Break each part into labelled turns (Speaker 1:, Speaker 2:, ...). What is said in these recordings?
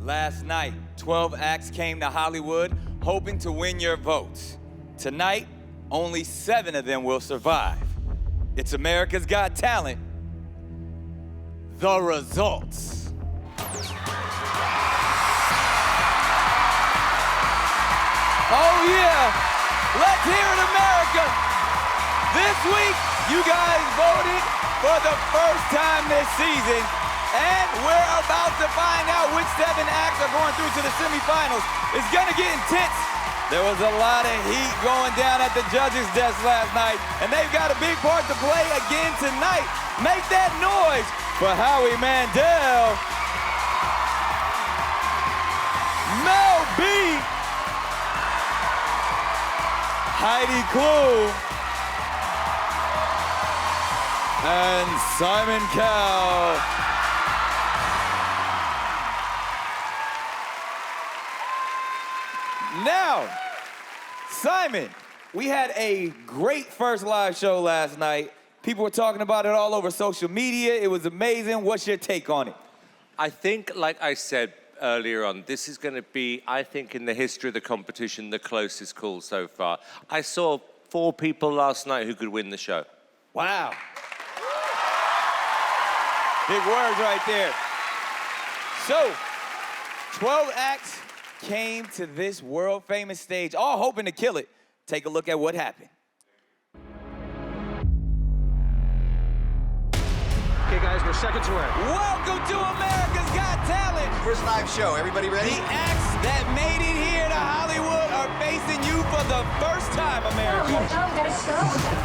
Speaker 1: Last night, 12 acts came to Hollywood hoping to win your votes. Tonight, only 7 of them will survive. It's America's Got Talent. The results. Oh yeah, let's hear it, America. This week, you guys voted for the first time this season, and we're about to find out which 7 acts are going through to the semifinals. It's gonna get intense. There was a lot of heat going down at the judges' desk last night, and they've got a big part to play again tonight. Make that noise for Howie Mandel, Mel B, Heidi Klum, and Simon Cowell. Now, Simon, we had a great first live show last night. People were talking about it all over social media. It was amazing. What's your take on it?
Speaker 2: I think, like I said earlier on, this is going to be, I think, in the history of the competition, the closest call so far. I saw 4 people last night who could win the show.
Speaker 1: Wow. Big words right there. So, 12 acts came to this world-famous stage, all hoping to kill it. Take a look at what happened.
Speaker 3: Okay, guys, we're seconds away.
Speaker 1: Welcome to America's Got Talent.
Speaker 4: First live show, everybody ready?
Speaker 1: The acts that made it here to Hollywood are facing you for the first time, America.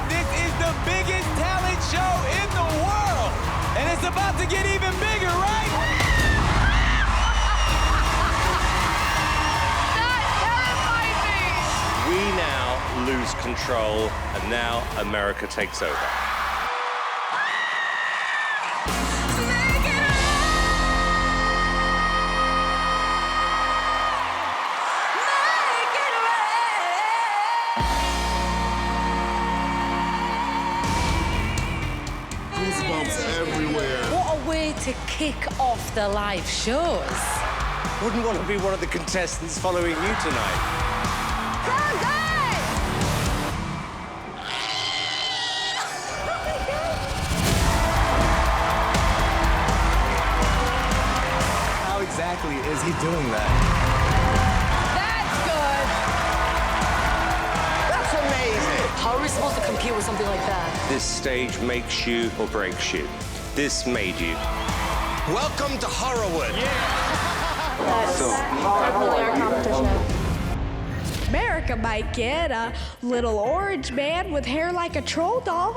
Speaker 1: This is the biggest talent show in the world, and it's about to get even bigger, right?
Speaker 2: We now lose control, and now America takes over.
Speaker 4: Goosebumps everywhere.
Speaker 5: What a way to kick off the live shows.
Speaker 2: Wouldn't want to be one of the contestants following you tonight.
Speaker 4: How exactly is he doing that?
Speaker 5: That's good.
Speaker 4: That's amazing.
Speaker 5: How are we supposed to compete with something like that?
Speaker 2: This stage makes you or breaks you. This made you.
Speaker 4: Welcome to Horrorwood.
Speaker 5: That's definitely our competition.
Speaker 6: America might get a little orange man with hair like a troll doll.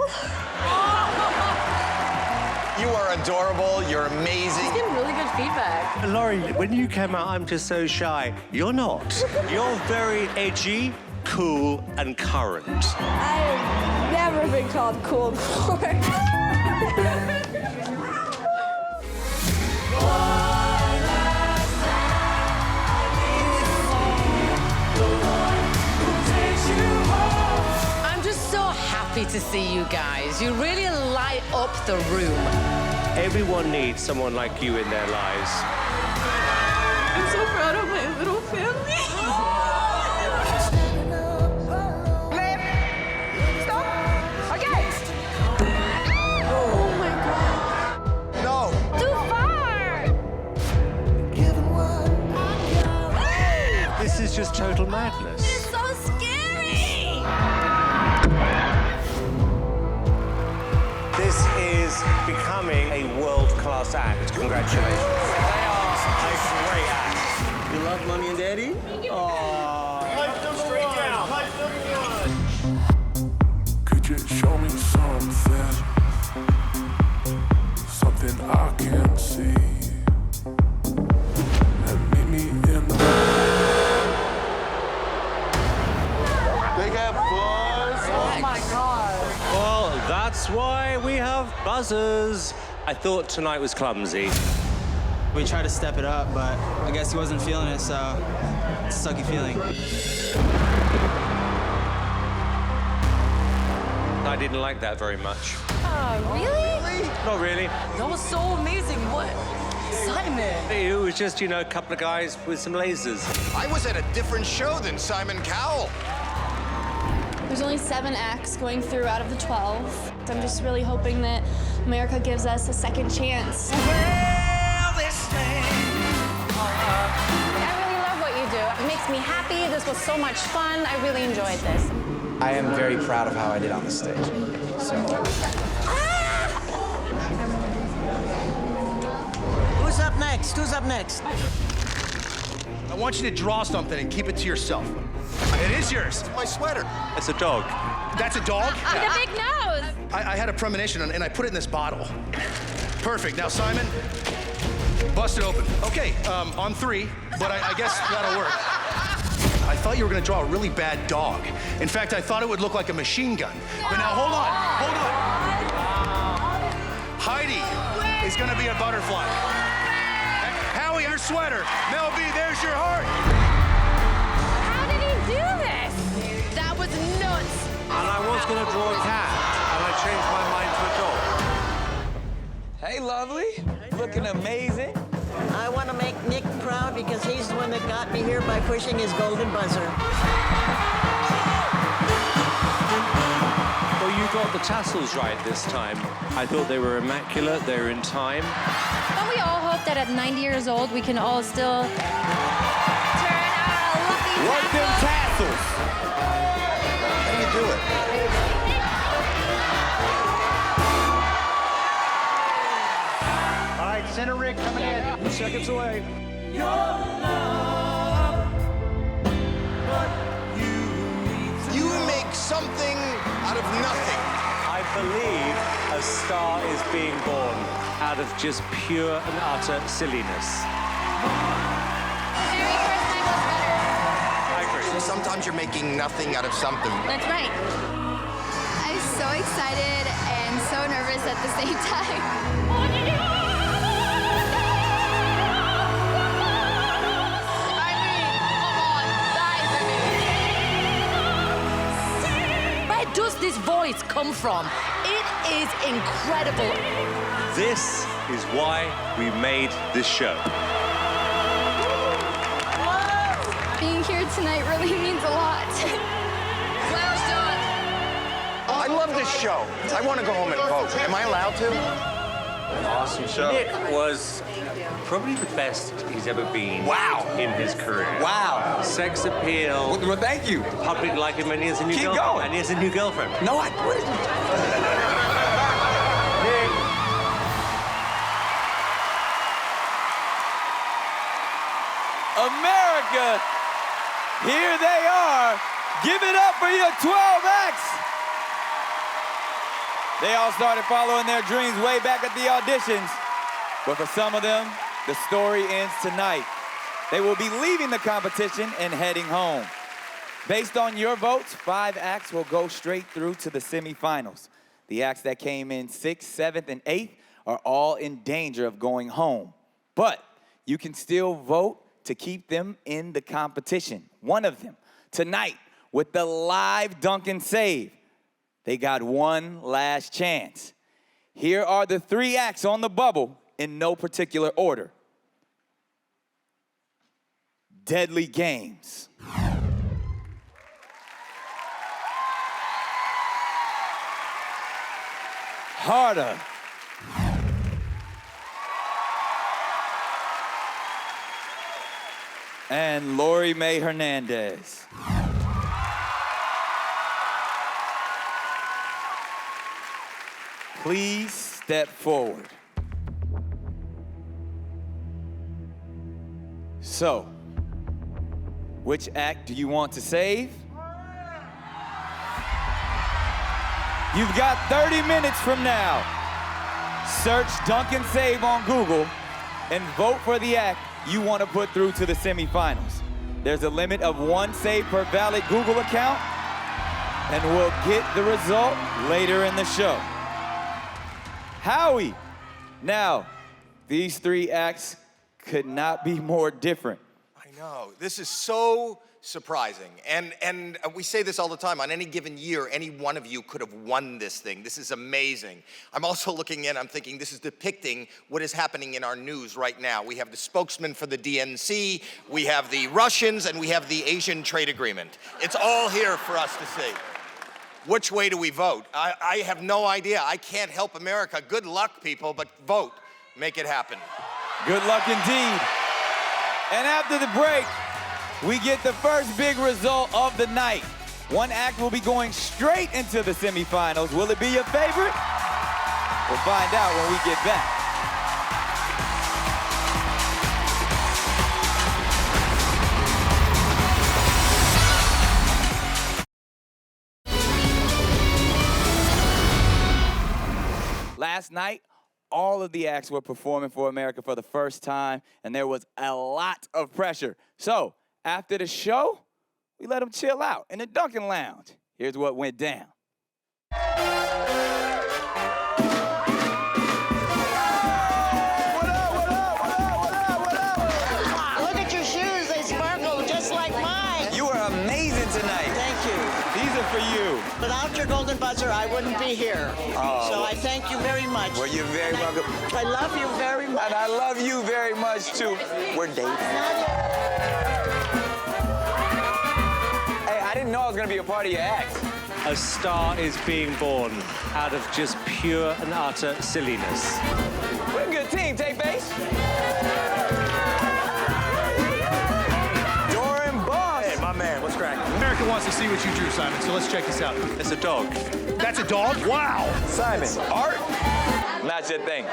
Speaker 4: You are adorable. You're amazing.
Speaker 5: He's getting really good feedback.
Speaker 2: Laurie, when you came out, I'm just so shy. You're not. You're very edgy, cool, and current.
Speaker 6: I've never been called cool before.
Speaker 5: I'm just so happy to see you guys. You really light up the room.
Speaker 2: Everyone needs someone like you in their lives.
Speaker 6: I'm so proud of my little family. Stop. Okay. Oh my God.
Speaker 4: No.
Speaker 6: Too far.
Speaker 2: This is just total madness.
Speaker 6: So scary.
Speaker 2: This is becoming a world-class act. Congratulations. They are a great act.
Speaker 3: You love Mommy and Daddy?
Speaker 7: Could you show me something? Something I can see. And meet me in the...
Speaker 4: They got buzz.
Speaker 5: Oh my God.
Speaker 2: Well, that's why we have buzzers. I thought tonight was clumsy.
Speaker 8: We tried to step it up, but I guess he wasn't feeling it, so it's a sucky feeling.
Speaker 2: I didn't like that very much.
Speaker 5: Really?
Speaker 2: Not really.
Speaker 5: That was so amazing. What? Simon,
Speaker 2: It was just, you know, a couple of guys with some lasers.
Speaker 4: I was at a different show than Simon Cowell.
Speaker 9: There's only 7 acts going through out of the 12. I'm just really hoping that America gives us a second chance.
Speaker 5: I really love what you do. It makes me happy. This was so much fun. I really enjoyed this.
Speaker 10: I am very proud of how I did on the stage. So.
Speaker 11: Who's up next? Who's up next?
Speaker 12: I want you to draw something and keep it to yourself. It is yours.
Speaker 4: My sweater.
Speaker 2: It's a dog.
Speaker 12: That's a dog?
Speaker 9: With a big nose.
Speaker 12: I had a premonition and I put it in this bottle. Perfect. Now, Simon, bust it open. Okay, on 3, but I guess that'll work. I thought you were gonna draw a really bad dog. In fact, I thought it would look like a machine gun. But now, hold on. Heidi is gonna be a butterfly. Howie, your sweater. Mel B, there's your heart.
Speaker 9: How did he do this? That was nuts.
Speaker 2: And I was going to draw a cat, and I changed my mind to a dog.
Speaker 1: Hey, lovely. Looking amazing.
Speaker 11: I want to make Nick proud because he's the one that got me here by pushing his golden buzzer.
Speaker 2: Well, you got the tassels right this time. I thought they were immaculate, they were in time.
Speaker 9: Don't we all hope that at 90 years old we can all still turn our lucky
Speaker 1: Work them tassels.
Speaker 4: How do you do it?
Speaker 12: All right, center rig coming in. 2 seconds away.
Speaker 4: You make something out of nothing.
Speaker 2: I believe a star is being born out of just pure and utter silliness.
Speaker 9: Very first time was better.
Speaker 2: I agree.
Speaker 4: Sometimes you're making nothing out of something.
Speaker 9: That's right.
Speaker 6: I'm so excited and so nervous at the same time.
Speaker 5: Where does this voice come from? It is incredible.
Speaker 2: This is why we made this show.
Speaker 6: Being here tonight really means a lot.
Speaker 9: Well done.
Speaker 4: I love this show. I want to go home and vote. Am I allowed to?
Speaker 2: Awesome show. Nick was probably the best he's ever been.
Speaker 1: Wow.
Speaker 2: In his career.
Speaker 1: Wow.
Speaker 2: Sex appeal.
Speaker 1: Well, thank you.
Speaker 2: The public like him, and he has a new
Speaker 1: Keep
Speaker 2: girlfriend.
Speaker 1: going.
Speaker 2: And he has a new girlfriend.
Speaker 1: No, what is America, here they are. Give it up for your 12 acts. They all started following their dreams way back at the auditions. But for some of them, the story ends tonight. They will be leaving the competition and heading home. Based on your votes, 5 acts will go straight through to the semifinals. The acts that came in 6th, 7th, and 8th are all in danger of going home. But you can still vote to keep them in the competition. One of them, tonight, with the live Dunkin Save. They got one last chance. Here are the 3 acts on the bubble in no particular order. Deadly Games. Harder. And Lori Mae Hernandez. Please step forward. So, which act do you want to save? You've got 30 minutes from now. Search Dunkin Save on Google and vote for the act you want to put through to the semifinals. There's a limit of 1 save per valid Google account, and we'll get the result later in the show. Howie. Now, these 3 acts could not be more different.
Speaker 12: I know. This is so
Speaker 4: surprising. And we say this all the time. On any given year, any one of you could have won this thing. This is amazing. I'm also looking in, I'm thinking this is depicting what is happening in our news right now. We have the spokesman for the DNC, we have the Russians, and we have the Asian trade agreement. It's all here for us to see. Which way do we vote? I have no idea. I can't help America. Good luck, people, but vote. Make it happen.
Speaker 1: Good luck indeed. And after the break, we get the first big result of the night. One act will be going straight into the semifinals. Will it be your favorite? We'll find out when we get back. Last night, all of the acts were performing for America for the first time, and there was a lot of pressure. So, after the show, we let them chill out in the Dunkin Lounge. Here's what went down.
Speaker 11: Look at your shoes. They sparkle just like mine.
Speaker 1: You are amazing tonight.
Speaker 11: Thank you.
Speaker 1: These are for you.
Speaker 11: Without your golden buzzer, I wouldn't be here.
Speaker 1: Oh.
Speaker 11: So I thank you very much.
Speaker 1: Well, you're very welcome.
Speaker 11: I love you very much.
Speaker 1: And I love you very much, too. We're dating. Hey, I didn't know I was going to be a part of your act.
Speaker 2: A star is being born out of just pure and utter silliness.
Speaker 1: We're a good team. Take base.
Speaker 12: Hey, my man, what's cracking? America wants to see what you drew, Simon, so let's check this out.
Speaker 2: It's a dog.
Speaker 12: That's a dog? Wow!
Speaker 1: Simon, art? Not your thing.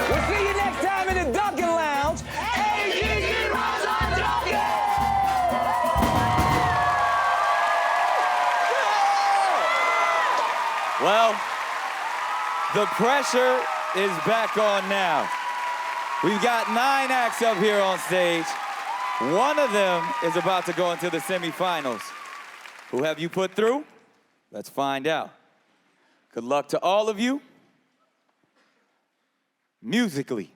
Speaker 1: We'll see you next time in the Dunkin Lounge. AGG Rose on Dunkin! Well, the pressure is back on now. We've got 9 acts up here on stage. One of them is about to go into the semifinals. Who have you put through? Let's find out. Good luck to all of you. Musically.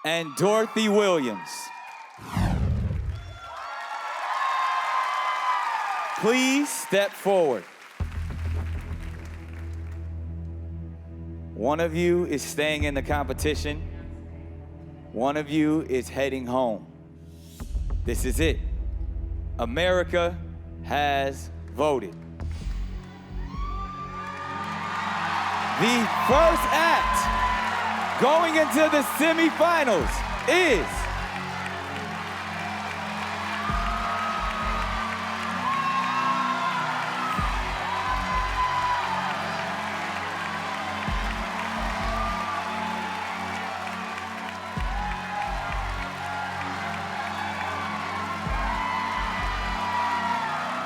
Speaker 1: And Dorothy Williams. Please step forward. One of you is staying in the competition. One of you is heading home. This is it. America has voted. The first act going into the semifinals is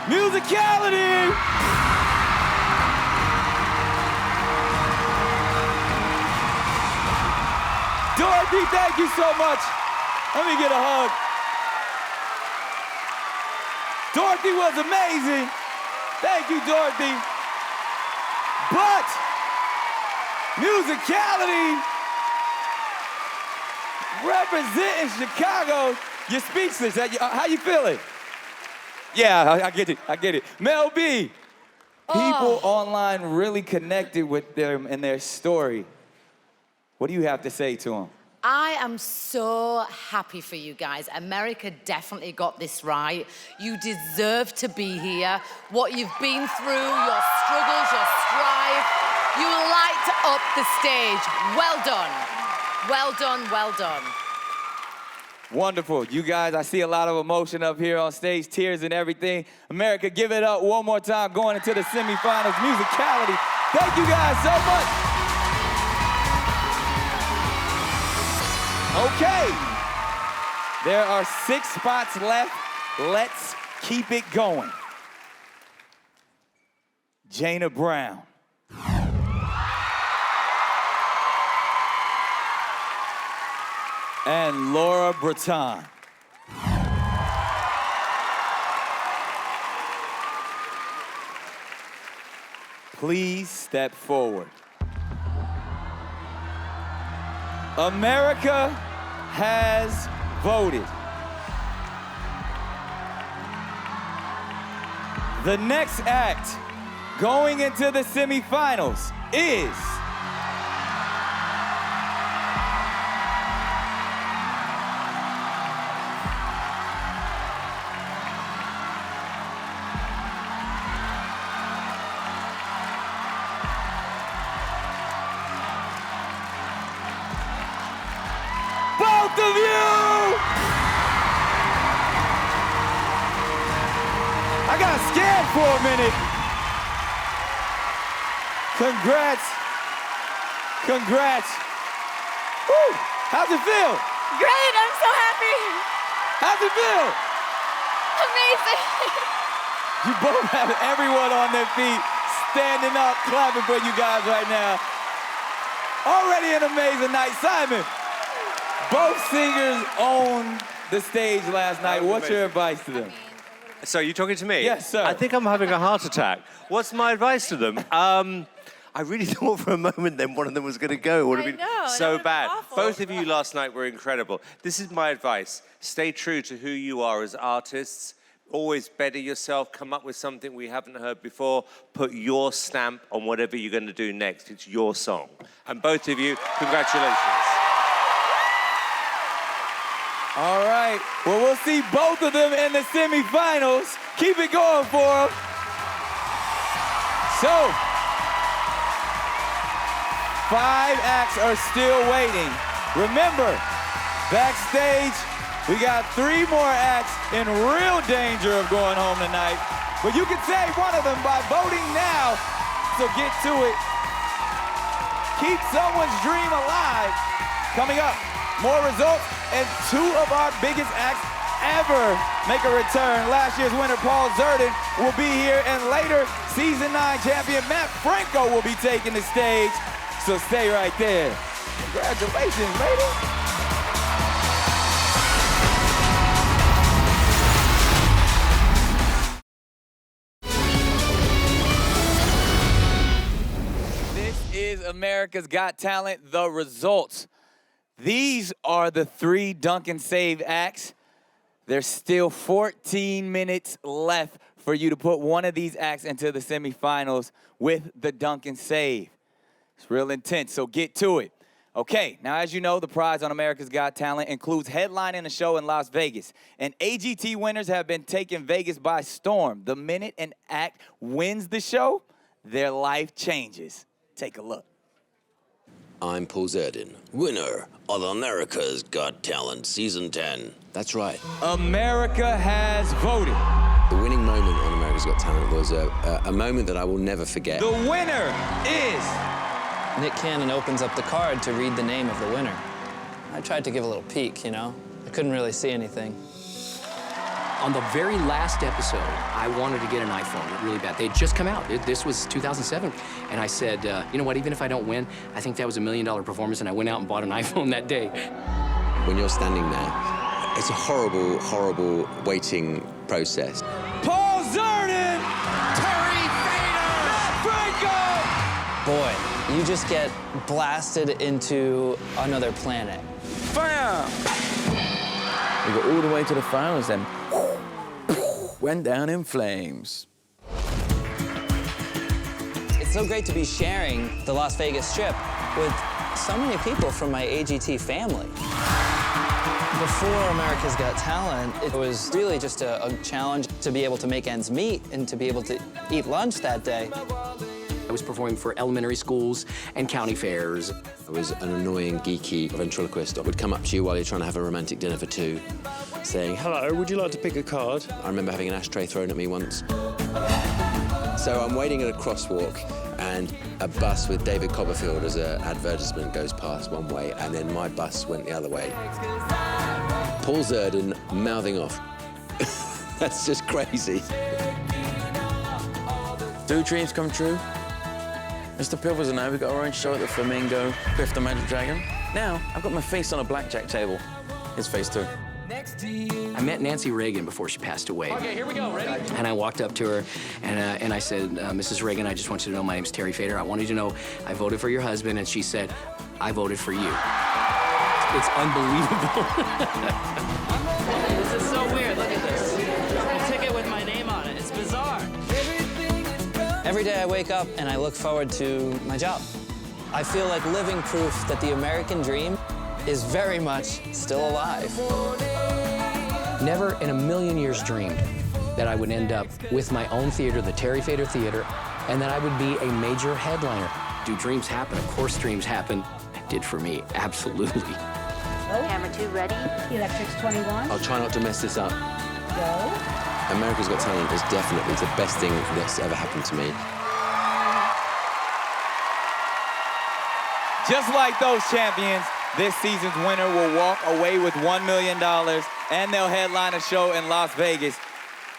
Speaker 1: musicality. Dorothy, thank you so much. Let me get a hug. Dorothy was amazing. Thank you, Dorothy. But musicality, representing Chicago, you're speechless. How you feeling? Yeah, I get it, I get it. Mel B, people online really connected with them and their story. What do you have to say to them?
Speaker 5: I am so happy for you guys. America definitely got this right. You deserve to be here. What you've been through, your struggles, your strife, you light up the stage. Well done. Well done, well done.
Speaker 1: Wonderful. You guys, I see a lot of emotion up here on stage, tears and everything. America, give it up one more time going into the semifinals. Musicality. Thank you guys so much. Okay. There are 6 spots left. Let's keep it going. Jana Brown. And Laura Breton. Please step forward. America has voted. The next act going into the semifinals is both of you! I got scared for a minute. Congrats. Congrats. Woo! How's it feel?
Speaker 9: Great, I'm so happy.
Speaker 1: How's it feel?
Speaker 9: Amazing.
Speaker 1: You both have everyone on their feet, standing up, clapping for you guys right now. Already an amazing night. Simon, both singers owned the stage last night. What's your advice to them?
Speaker 2: So you're talking to me?
Speaker 1: Yes, sir.
Speaker 2: I think I'm having a heart attack. What's my advice to them? I really thought for a moment then one of them was going to go. It would have been so bad. Both of you last night were incredible. This is my advice. Stay true to who you are as artists. Always better yourself. Come up with something we haven't heard before. Put your stamp on whatever you're going to do next. It's your song. And both of you, congratulations.
Speaker 1: All right. Well, we'll see both of them in the semifinals. Keep it going for them. So, 5 acts are still waiting. Remember, backstage, we got 3 more acts in real danger of going home tonight. But you can save one of them by voting now. So get to it. Keep someone's dream alive. Coming up, more results, and 2 of our biggest acts ever make a return. Last year's winner, Paul Zerdan, will be here, and later, season 9 champion Matt Franco will be taking the stage. So stay right there. Congratulations, ladies. This is America's Got Talent, the results. These are the 3 Dunkin Save acts. There's still 14 minutes left for you to put one of these acts into the semifinals with the Dunkin Save. It's real intense, so get to it. Okay, now as you know, the prize on America's Got Talent includes headlining a show in Las Vegas. And AGT winners have been taking Vegas by storm. The minute an act wins the show, their life changes. Take a look.
Speaker 13: I'm Paul Zerdan, winner of America's Got Talent Season 10. That's right.
Speaker 1: America has voted.
Speaker 13: The winning moment on America's Got Talent was a moment that I will never forget.
Speaker 1: The winner is...
Speaker 14: Nick Cannon opens up the card to read the name of the winner. I tried to give a little peek, you know? I couldn't really see anything.
Speaker 15: On the very last episode, I wanted to get an iPhone really bad. They'd just come out. This was 2007. And I said, you know what, even if I don't win, I think that was $1 million performance, and I went out and bought an iPhone that day.
Speaker 13: When you're standing there, it's a horrible, horrible waiting process.
Speaker 1: Paul Zerdan! Terry Fader! Matt Franco!
Speaker 14: Boy, you just get blasted into another planet.
Speaker 1: Bam!
Speaker 16: We got all the way to the finals, then went down in flames.
Speaker 14: It's so great to be sharing the Las Vegas trip with so many people from my AGT family. Before America's Got Talent, it was really just a challenge to be able to make ends meet and to be able to eat lunch that day.
Speaker 15: I was performing for elementary schools and county fairs.
Speaker 13: I was an annoying, geeky ventriloquist that would come up to you while you're trying to have a romantic dinner for 2, saying, "Hello, would you like to pick a card?" I remember having an ashtray thrown at me once. So I'm waiting at a crosswalk, and a bus with David Copperfield as an advertisement goes past one way, and then my bus went the other way. Paul Zerdan mouthing off. That's just crazy.
Speaker 16: Do dreams come true? Mr. Pibbles and I, we got our own show at the Flamingo, Biff the Magic Dragon. Now, I've got my face on a blackjack table. His face too.
Speaker 15: I met Nancy Reagan before she passed away.
Speaker 14: Okay, here we go, ready?
Speaker 15: And I walked up to her, and I said, Mrs. Reagan, I just want you to know my name's Terry Fader. I wanted you to know I voted for your husband. And she said, I voted for you. It's unbelievable.
Speaker 14: This is so weird. Look at this. A ticket with my name on it. It's bizarre. Every day I wake up and I look forward to my job. I feel like living proof that the American dream is very much still alive.
Speaker 15: Never in a million years dreamed that I would end up with my own theater, the Terry Fader Theater, and that I would be a major headliner. Do dreams happen? Of course dreams happen. It did for me, absolutely.
Speaker 17: Camera 2 ready. Electrics 21.
Speaker 13: I'll try not to mess this up.
Speaker 17: Go.
Speaker 13: America's Got Talent is definitely the best thing that's ever happened to me.
Speaker 1: Just like those champions, this season's winner will walk away with $1 million and they'll headline a show in Las Vegas.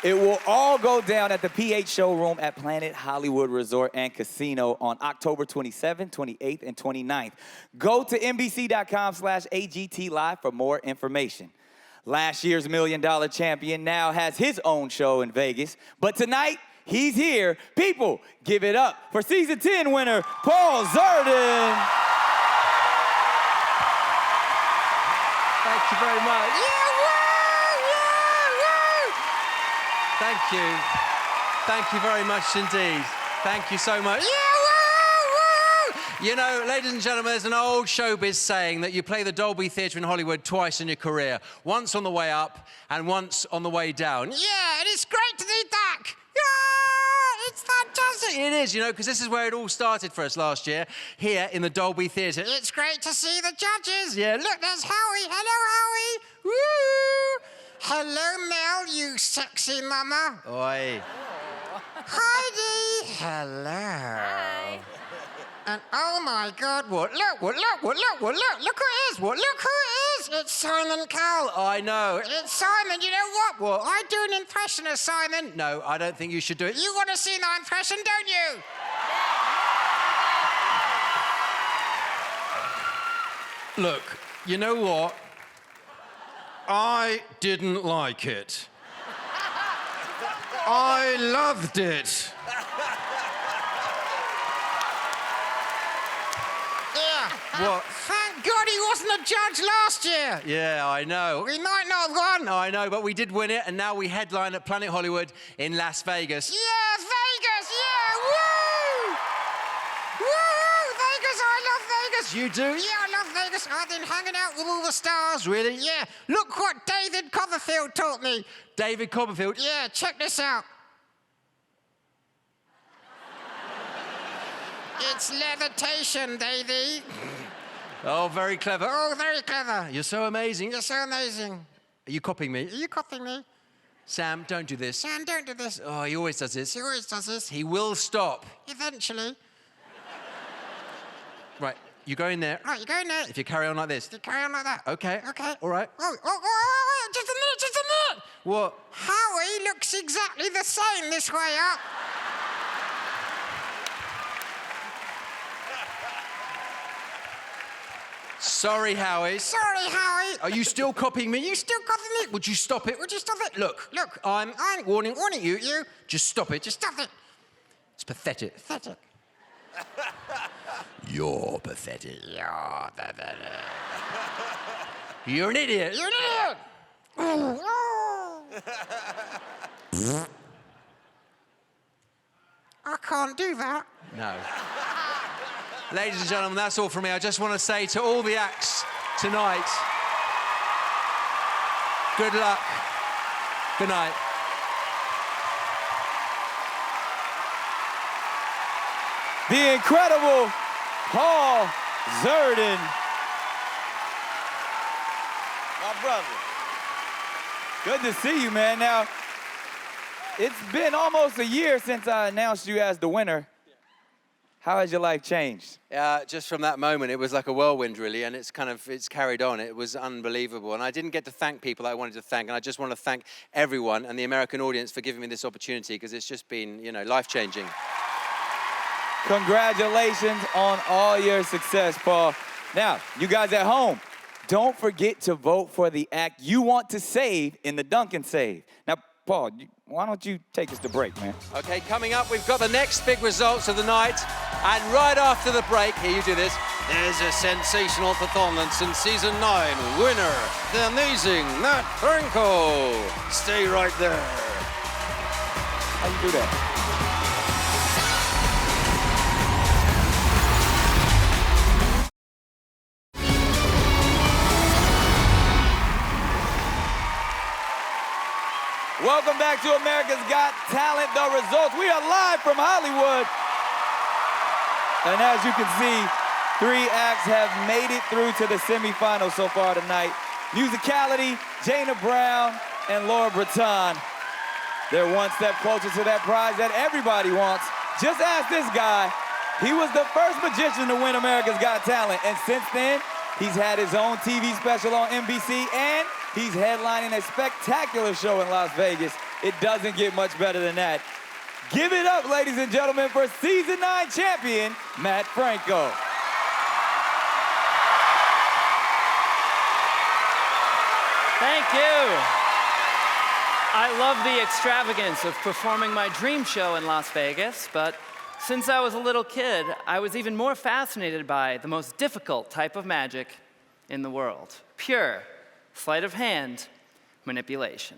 Speaker 1: It will all go down at the PH Showroom at Planet Hollywood Resort and Casino on October 27th, 28th, and 29th. Go to NBC.com/AGT Live for more information. Last year's $1 million champion now has his own show in Vegas, but tonight, he's here. People, give it up for season 10 winner, Paul Zerdan.
Speaker 18: Thank you very much. Yeah, woo, yeah, woo. Thank you. Thank you very much indeed. Thank you so much. Yeah, woo, woo. You know, ladies and gentlemen, there's an old showbiz saying that you play the Dolby Theatre in Hollywood twice in your career. Once on the way up and once on the way down. Yeah, and it's great to be back. Yeah, it's fantastic. It is, you know, because this is where it all started for us last year, here in the Dolby Theatre. It's great to see the judges. Yeah, look, there's Howie. Hello, Howie. Woo! Hello, Mel, you sexy mama. Oi. Heidi. Hello. Hi. And oh my God, look who it is, look who it is. It's Simon Cowell. I know, it's Simon, you know what? What? I do an impression of Simon. No, I don't think you should do it. You want to see my impression, don't you? Look, you know what? I didn't like it. I loved it. What? Thank God he wasn't a judge last year. Yeah, I know. He might not have won. I know, but we did win it, and now we headline at Planet Hollywood in Las Vegas. Yeah, Vegas, yeah, woo! Woo! Vegas, I love Vegas. You do? Yeah, I love Vegas. I've been hanging out with all the stars, really. Yeah, look what David Copperfield taught me. David Copperfield? Yeah, check this out. It's levitation, baby. Oh, very clever. Oh, very clever. You're so amazing. You're so amazing. Are you copying me? Are you copying me? Sam, don't do this. Sam, don't do this. Oh, he always does this. He always does this. He will stop. Eventually. Right, you go in there. Right, you go in there. If you carry on like this. If you carry on like that. Okay, okay, all right. Oh, just a minute, just a minute. What? Howie looks exactly the same this way up. Sorry, Howie. Sorry, Howie. Are you still copying me? You still copying me? Would you stop it? Would you stop it? Look, I'm warning you. Just stop it. Just stop it. It's pathetic. Pathetic. You're pathetic. You're pathetic. You're an idiot. You're an idiot. I can't do that. No. Ladies and gentlemen, that's all from me. I just want to say to all the acts tonight, good luck. Good night.
Speaker 1: The incredible Paul Zerdan. My brother. Good to see you, man. Now, it's been almost a year since I announced you as the winner. How has your life changed?
Speaker 18: Just from that moment, it was like a whirlwind, really, and it's carried on. It was unbelievable, and I didn't get to thank people I wanted to thank, and I just want to thank everyone and the American audience for giving me this opportunity, because it's just been, you know, life-changing.
Speaker 1: Congratulations on all your success, Paul. Now, you guys at home, don't forget to vote for the act you want to save in the Dunkin Save. Now, Paul, why don't you take us to break, man?
Speaker 18: Okay, coming up, we've got the next big results of the night. And right after the break, here you do this, there's a sensational performance in season 9. Winner, the amazing Matt Franco. Stay right there.
Speaker 1: How you do that? Welcome back to America's Got Talent, the results. We are live from Hollywood. And as you can see, 3 acts have made it through to the semifinals so far tonight. Musicality, Jana Brown, and Laura Breton. They're one step closer to that prize that everybody wants. Just ask this guy. He was the first magician to win America's Got Talent. And since then, he's had his own TV special on NBC, and he's headlining a spectacular show in Las Vegas. It doesn't get much better than that. Give it up, ladies and gentlemen, for season 9 champion, Matt Franco.
Speaker 19: Thank you. I love the extravagance of performing my dream show in Las Vegas, but since I was a little kid, I was even more fascinated by the most difficult type of magic in the world. Pure sleight of hand manipulation.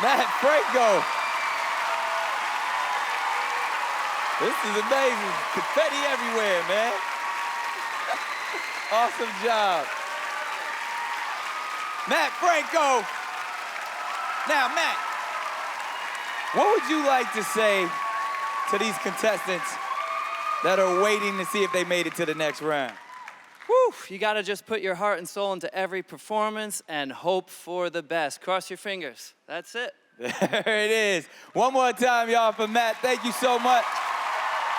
Speaker 1: Matt Franco. This is amazing. Confetti everywhere, man. Awesome job. Matt Franco. Now, Matt, what would you like to say to these contestants that are waiting to see if they made it to the next round?
Speaker 19: Whew, you gotta just put your heart and soul into every performance and hope for the best. Cross your fingers. That's it.
Speaker 1: There it is. One more time, y'all, for Matt. Thank you so much.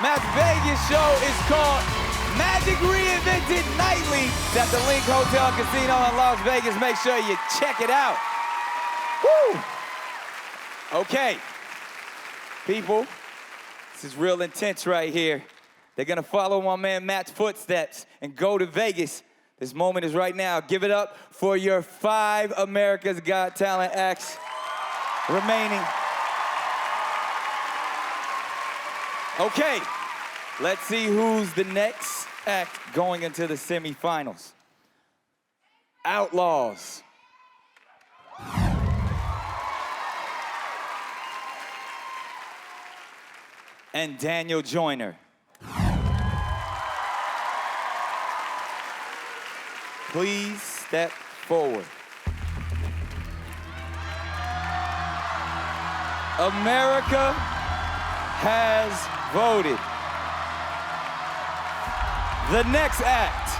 Speaker 1: Matt's Vegas show is called Magic Reinvented Nightly. It's at the Link Hotel Casino in Las Vegas. Make sure you check it out. Woo! Okay, people, this is real intense right here. They're gonna follow my man Matt's footsteps and go to Vegas. This moment is right now. Give it up for your 5 America's Got Talent acts remaining. Okay, let's see who's the next act going into the semifinals. Outlaws. And Daniel Joyner. please step forward. America has voted. The next act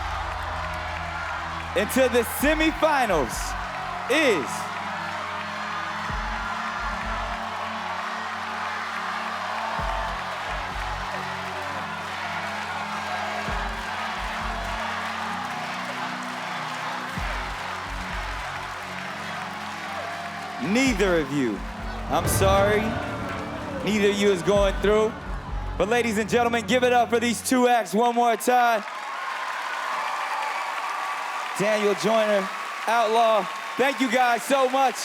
Speaker 1: into the semifinals is neither of you. I'm sorry, neither of you is going through. But ladies and gentlemen, give it up for these two acts one more time. Daniel Joyner, Outlaw, thank you guys so much.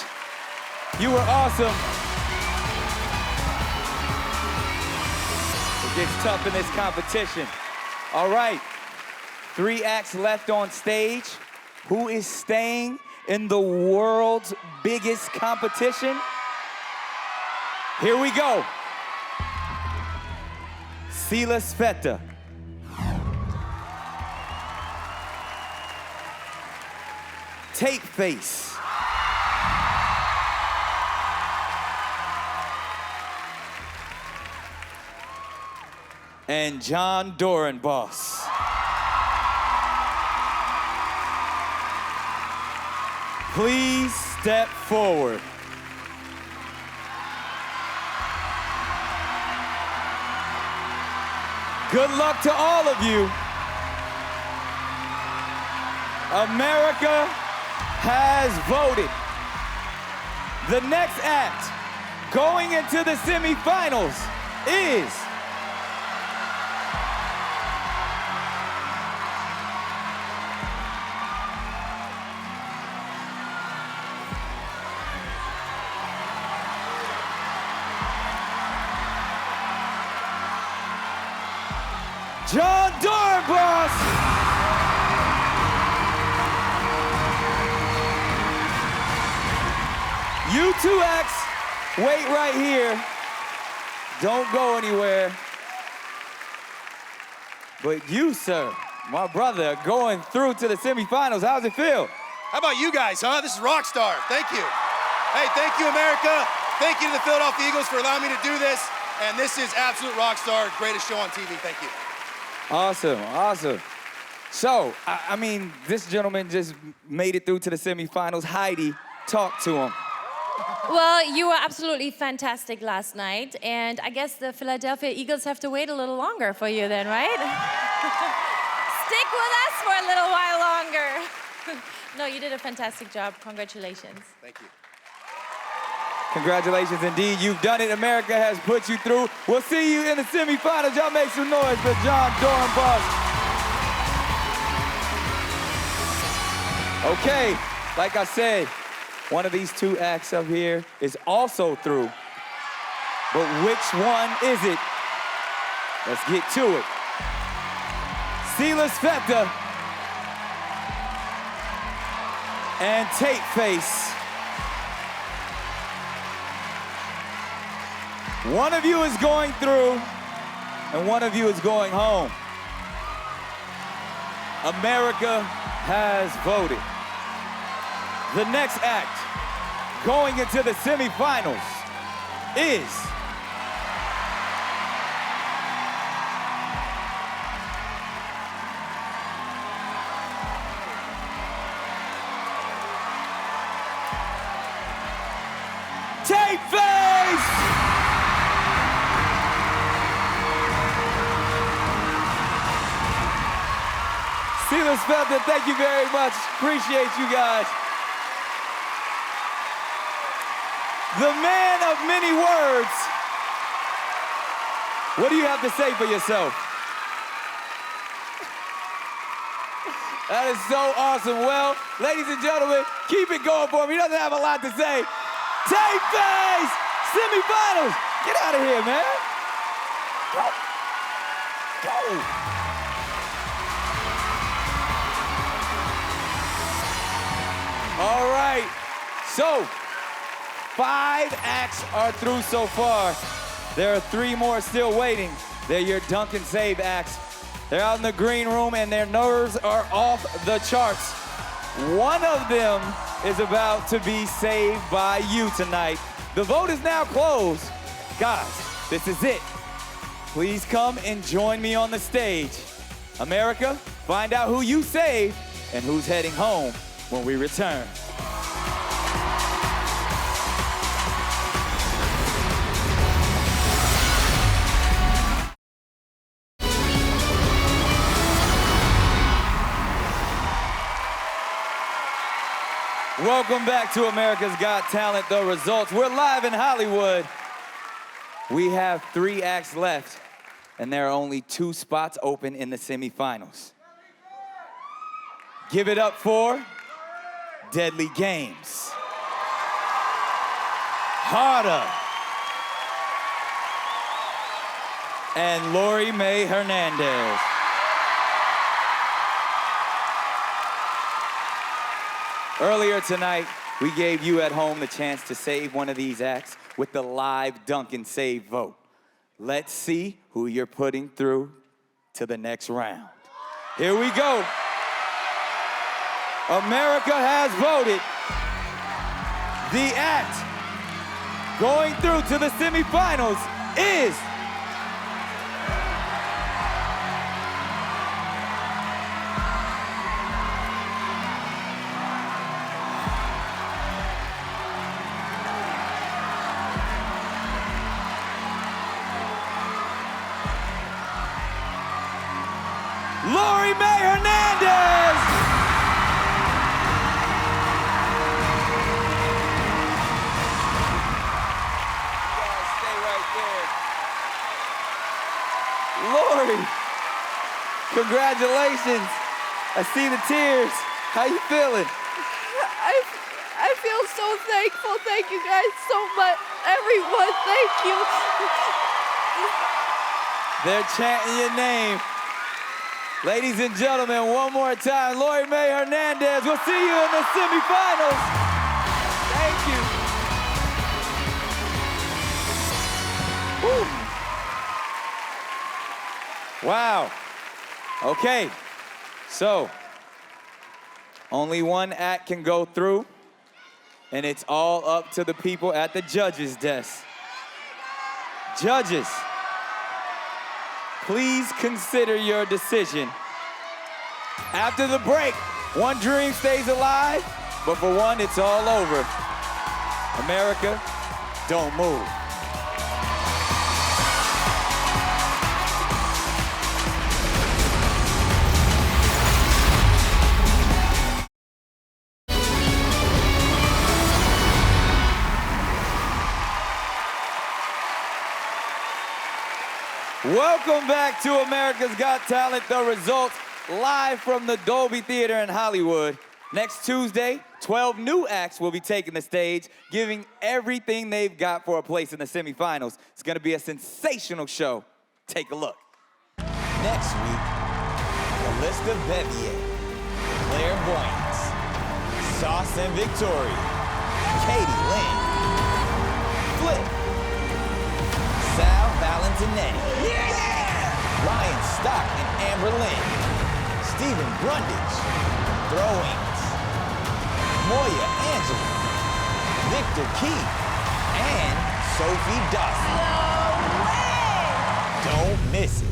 Speaker 1: You were awesome. It gets tough in this competition. All right, 3 acts left on stage. Who is staying in the world's biggest competition? Here we go. Silas Feta. Tape Face. And John Dorenbos. Please step forward. Good luck to all of you. America has voted. The next act going into the semifinals is John Dorenbos. You 2 acts, wait right here. Don't go anywhere. But you, sir, my brother, going through to the semifinals. How's it feel?
Speaker 12: How about you guys, huh? This is Rockstar. Thank you. Hey, thank you, America. Thank you to the Philadelphia Eagles for allowing me to do this. And this is absolute Rockstar, greatest show on TV. Thank you.
Speaker 1: Awesome, awesome. So, I mean, this gentleman just made it through to the semifinals. Heidi, talk to him.
Speaker 20: Well, you were absolutely fantastic last night, and I guess the Philadelphia Eagles have to wait a little longer for you then, right? Stick with us for a little while longer. No, you did a fantastic job. Congratulations.
Speaker 12: Thank you.
Speaker 1: Congratulations indeed. You've done it. America has put you through. We'll see you in the semifinals. Y'all make some noise for John Dorenbos. Okay, like I said, one of these 2 acts up here is also through. But which one is it? Let's get to it. Silas Feta and Tape Face. One of you is going through, and one of you is going home. America has voted. The next act going into the semifinals is Tape Face! Silas Feta, thank you very much. Appreciate you guys. The man of many words. What do you have to say for yourself? That is so awesome. Well, ladies and gentlemen, keep it going for him. He doesn't have a lot to say. Tape Face! Semifinals! Get out of here, man. Go. Go. All right, so 5 acts are through so far. There are 3 more still waiting. They're your Dunkin Save acts. They're out in the green room and their nerves are off the charts. One of them is about to be saved by you tonight. The vote is now closed. Guys, this is it. Please come and join me on the stage. America, find out who you saved and who's heading home when we return. Welcome back to America's Got Talent, the results. We're live in Hollywood. We have 3 acts left, and there are only 2 spots open in the semifinals. Give it up for Deadly Games. Harder. And Lori Mae Hernandez. Earlier tonight, we gave you at home the chance to save one of these acts with the live Dunkin Save vote. Let's see who you're putting through to the next round. Here we go. America has voted. The act going through to the semifinals is Lori Mae Hernandez! Stay right there. Lori, congratulations. I see the tears. How you feeling?
Speaker 6: I feel so thankful. Thank you guys so much. Everyone, thank you.
Speaker 1: They're chanting your name. Ladies and gentlemen, one more time, Lori Mae Hernandez. We'll see you in the semifinals. Thank you. Woo. Wow. Okay, so only one act can go through, and it's all up to the people at the judges' desk. Judges, please consider your decision. After the break, one dream stays alive, but for one, it's all over. America, don't move. Welcome back to America's Got Talent, the results, live from the Dolby Theater in Hollywood. Next Tuesday, 12 new acts will be taking the stage, giving everything they've got for a place in the semifinals. It's gonna be a sensational show. Take a look. Next week, Melissa Bevier, Clairvoyance, Sauce and Victoria, Katie Lynn, Flip, Sal Valentinetti, Ryan Stock and Amber Lynn, Stephen Brundage, Throwings, Moya Angela, Victor Key, and Sophie Dawson. No way! Don't miss it.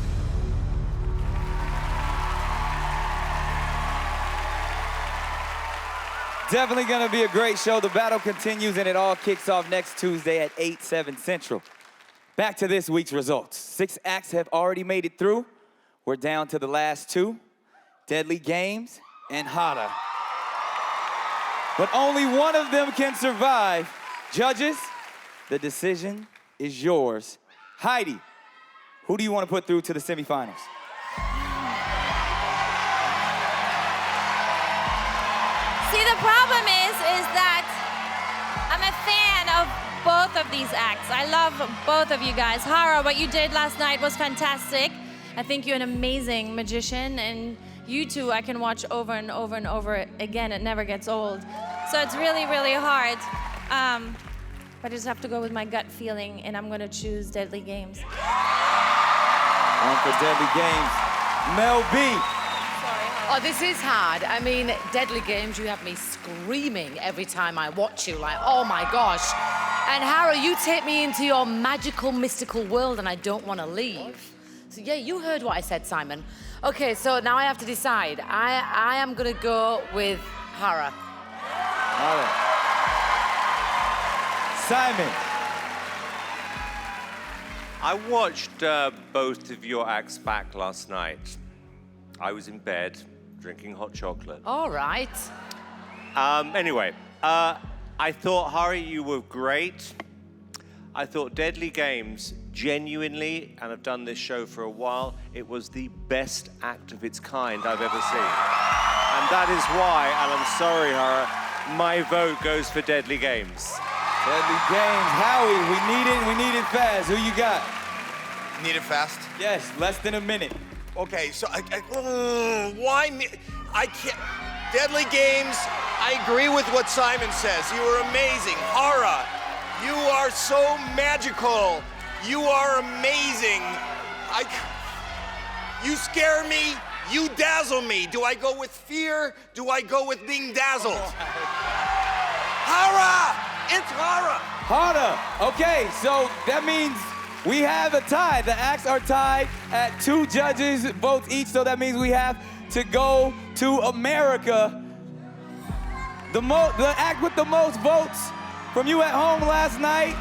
Speaker 1: Definitely gonna be a great show. The battle continues and it all kicks off next Tuesday at 8, 7 Central. Back to this week's results. 6 acts have already made it through. We're down to the last 2, Deadly Games and Hada. But only one of them can survive. Judges, the decision is yours. Heidi, who do you want to put through to the semifinals?
Speaker 20: See, the problem is that I'm a fan of both of these acts. I love both of you guys. Hara, what you did last night was fantastic. I think you're an amazing magician, and you two I can watch over and over and over again. It never gets old. So it's really, really hard. But I just have to go with my gut feeling, and I'm gonna choose Deadly Games.
Speaker 1: On for Deadly Games, Mel B.
Speaker 20: Sorry, Hara.
Speaker 5: Oh, this is hard. I mean, Deadly Games, you have me screaming every time I watch you, like, oh my gosh. And Hara, you take me into your magical, mystical world and I don't want to leave. So yeah, you heard what I said, Simon. Okay, so now I have to decide. I am gonna go with Hara.
Speaker 1: All right. Simon.
Speaker 2: I watched both of your acts back last night. I was in bed drinking hot chocolate.
Speaker 5: All right.
Speaker 2: Anyway, I thought, Hari, you were great. I thought Deadly Games, genuinely, and I've done this show for a while, it was the best act of its kind I've ever seen. And that is why, and I'm sorry, Hara, my vote goes for Deadly Games.
Speaker 1: Deadly Games. Howie, we need it fast. Who you got?
Speaker 4: Need it fast?
Speaker 1: Yes, less than a minute.
Speaker 4: Okay, so why me? I can't. Deadly Games, I agree with what Simon says. You were amazing. Hara, you are so magical. You are amazing. You scare me. You dazzle me. Do I go with fear? Do I go with being dazzled? Hara! It's Hara!
Speaker 1: Hara! Okay, so that means we have a tie. The acts are tied at 2 judges' votes each, so that means we have to go to America. The act with the most votes from you at home last night,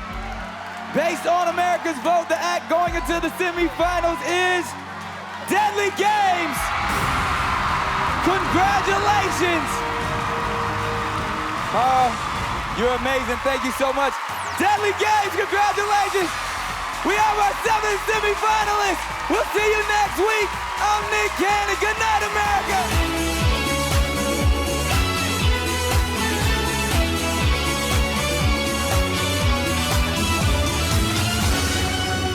Speaker 1: based on America's vote, the act going into the semifinals is Deadly Games. Congratulations. You're amazing. Thank you so much. Deadly Games, congratulations. We have our 7th semifinalist. We'll see you next week. I'm Nick Cannon. Good night, America.